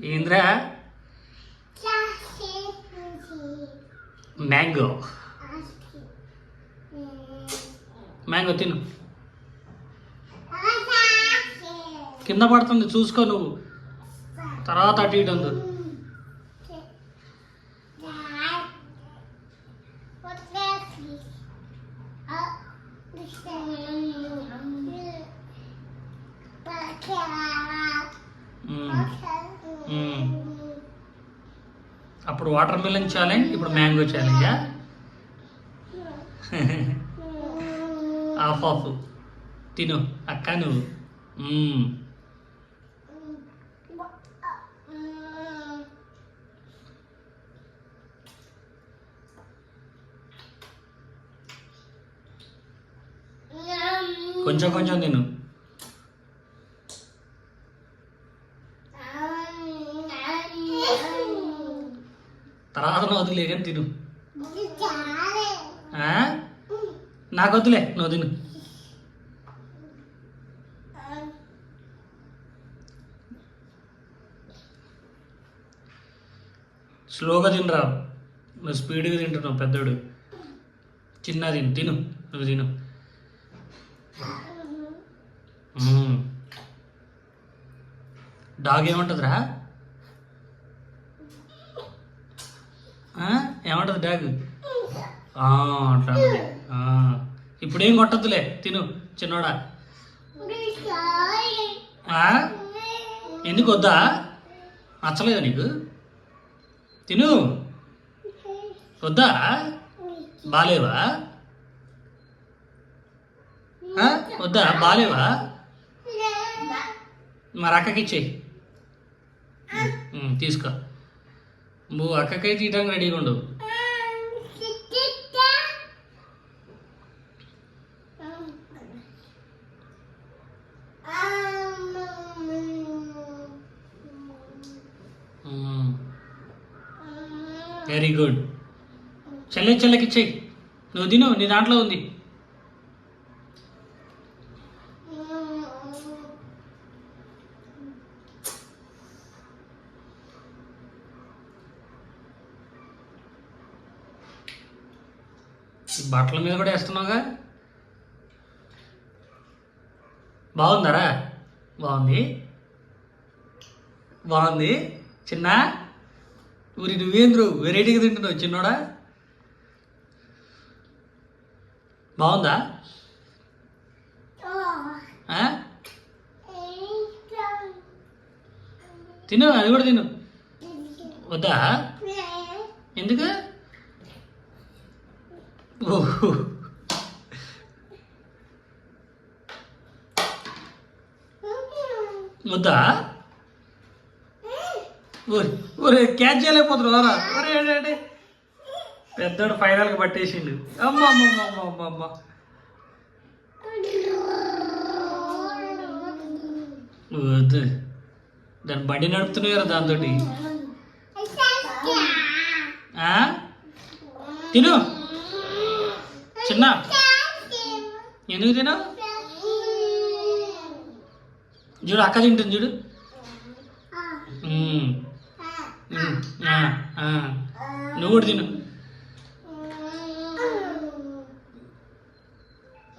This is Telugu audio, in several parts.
ఏంద్రా? మ్యాంగో. మ్యాంగో తిను. కింద పడుతుంది చూసుకో నువ్వు, తర్వాత అటు ఇటు ఉంది. అప్పుడు వాటర్ మిలన్ ఛాలెంజ్, ఇప్పుడు మ్యాంగో ఛాలెంజా? ఆఫ్ ఆఫ్ తిను అక్క నువ్వు. కొంచెం కొంచెం తిను. తర్వాత వదిలే కానీ తిను. నాకు వద్దులే, నువ్వు తిను. స్లోగా తినరా, నువ్వు స్పీడ్గా తింటున్నావు పెద్దోడు. చిన్న తిను తిను, నువ్వు తిను. డాగ్ ఏమంటుందిరా? ఏమంటుంది డాగ్? అట్లా ఇప్పుడేం కొట్టద్దులే, తిను చిన్నోడా. ఎందుకు వద్దా? నచ్చలేదా నీకు? తిను. వద్దా? బాలేవా? వద్దా? బాలేవా? మరి అక్కకి ఇచ్చేయి, తీసుకో. నువ్వు అక్కకై తీయడానికి రెడీగా ఉండవు. Very good. చెల్లెకి ఇచ్చేయి, నువ్వు తిను, నీ దాంట్లో ఉంది. బట్టల మీద కూడా వేస్తున్నావుగా. బాగుందరా? బాగుంది, బాగుంది. చిన్న ఊరి నువ్వేంద్రు వెరైటీగా తింటున్నావు చిన్నోడా. బాగుందా? తిను, అది కూడా తిను. వద్దా? ఎందుకు? వద్దా? ఒరే క్యాచ్ చేయలేకపోతున్నారా? ఒరే పెద్దోడు ఫైనల్గా పట్టేసిండు. అమ్మ అమ్మ అమ్మ అమ్మ అమ్మ. వద్దు, దాని బండి నడుపుతున్నాయి కదా దాంతో. తిను చిన్న. ఎందుకు తిను? చూడు అక్క తింటుంది చూడు. నువ్వు కూడా తిను.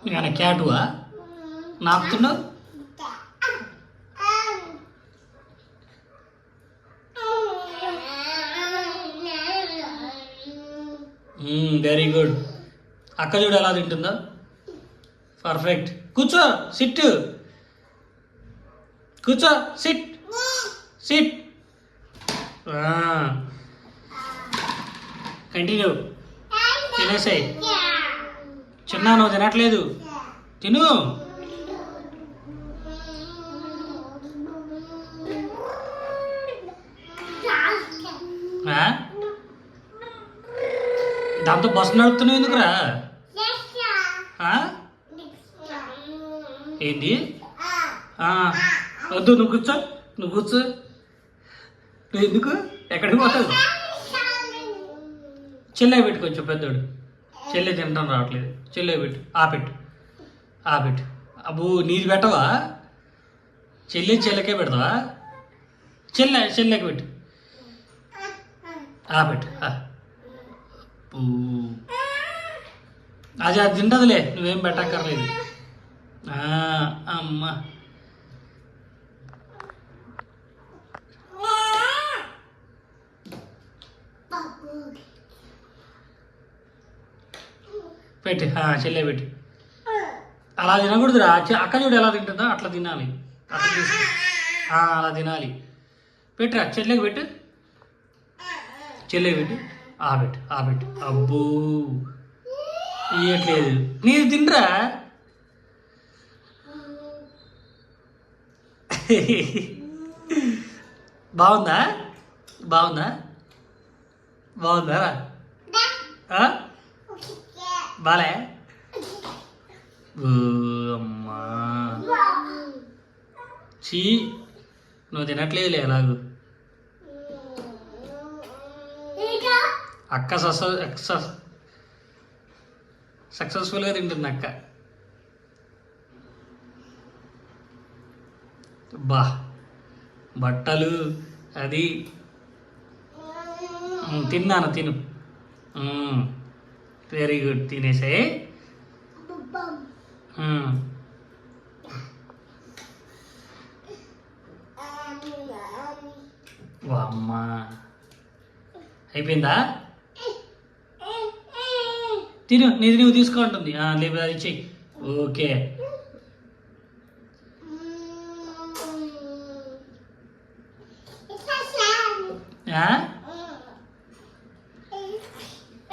నేను క్యాటువా నాపుతున్నావు? Very good. అక్క చూడు ఎలా తింటుందో. పర్ఫెక్ట్. కూర్చో, సిట్. కూర్చో, సిట్ సిట్. కంటిన్యూ. తినేసాయి. చిన్న నువ్వు తినట్లేదు, తిను. దాంతో బస్సు నడుపుతున్నావు ఎందుకురా? ఏంటి? వద్దు, నువ్వు కూర్చో, నువ్వు కూర్చో. నువ్వు ఎందుకు? ఎక్కడికి పోతావు? చెల్లె పెట్టు కొంచెం పెద్దోడు. చెల్లె తింటాను రావట్లేదు. చెల్లె పెట్టు, ఆపెట్టు. అబ్బో నీది పెట్టవా? చెల్లెకే పెడతావా? చెల్లెకి పెట్టు. పెట్టు. అది తింటదిలే, నువ్వేం పెట్టక్కర్లేదు. అమ్మా పెట్టి చెల్లె పెట్టి. అలా తినకూడదురా, అక్క చూడు ఎలా తింటుందా అట్లా తినాలి. అట్లా తీసుకో, అలా తినాలి. పెట్టురా, చెల్లెకి పెట్టు. చెల్లెకి పెట్టు. పెట్టు. అబ్బో ఇయ్యట్లేదు, నీది తినరా. బాగుందా బాగుందా బాలే. అమ్మా చీ, నువ్వు తినట్లేదులే ఎలాగూ. అక్క సక్సెస్ఫుల్గా తింటుంది అక్క. బట్టలు అది తిన్నాను, తిను. వెరీ గుడ్, తినేసే. అమ్మా అయిపోయిందా? తిను, నీది నువ్వు తీసుకో ఉంటుంది. లేదు అది చెయ్యి. ఓకే.